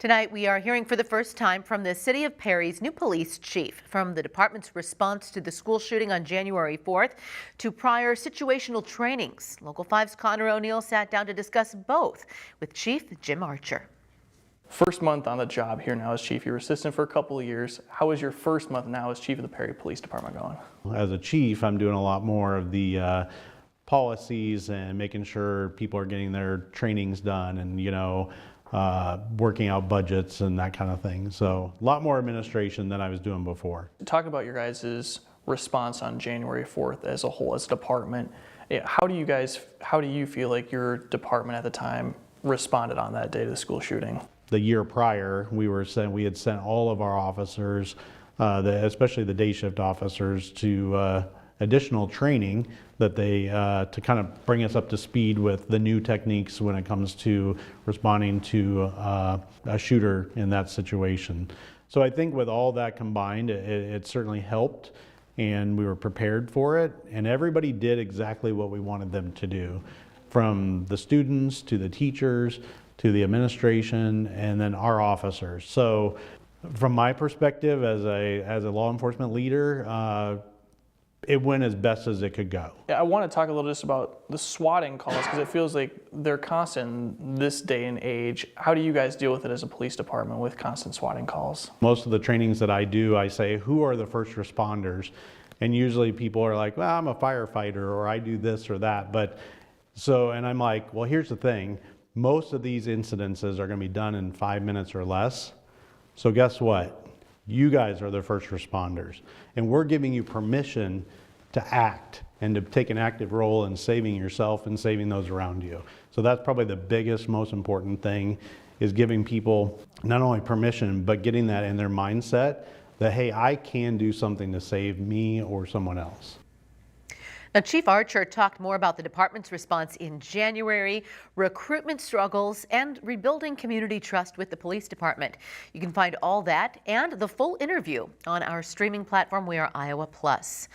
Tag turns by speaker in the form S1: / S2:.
S1: Tonight, we are hearing for the first time from the City of Perry's new police chief, from the department's response to the school shooting on January 4th to prior situational trainings. Local 5's Connor O'Neill sat down to discuss both with Chief Jim Archer.
S2: First month on the job here now as chief. You were assistant for a couple of years. How was your first month now as chief of the Perry Police Department going?
S3: As a chief, I'm doing a lot more of the policies and making sure people are getting their trainings done and, working out budgets and that kind of thing. So a lot more administration than I was doing before.
S2: Talk about your guys' response on January 4th as a whole, as a department. How do you feel like your department at the time responded on that day to the school shooting?
S3: The year prior, we had sent all of our officers, especially the day shift officers, to additional training that to kind of bring us up to speed with the new techniques when it comes to responding to a shooter in that situation. So I think with all that combined, it certainly helped, and we were prepared for it, and everybody did exactly what we wanted them to do, from the students to the teachers to the administration, and then our officers. So from my perspective as a law enforcement leader, it went as best as it could go.
S2: Yeah, I want to talk a little just about the swatting calls, because it feels like they're constant in this day and age. How do you guys deal with it as a police department with constant swatting calls?
S3: Most of the trainings that I do, I say, who are the first responders? And usually people are like, well, I'm a firefighter, or I do this or that. And I'm like, well, here's the thing. Most of these incidences are going to be done in 5 minutes or less. So guess what? You guys are the first responders. And we're giving you permission to act and to take an active role in saving yourself and saving those around you. So that's probably the biggest, most important thing, is giving people not only permission, but getting that in their mindset that, hey, I can do something to save me or someone else.
S1: Now, Chief Archer talked more about the department's response in January, recruitment struggles, and rebuilding community trust with the police department. You can find all that and the full interview on our streaming platform, We Are Iowa Plus.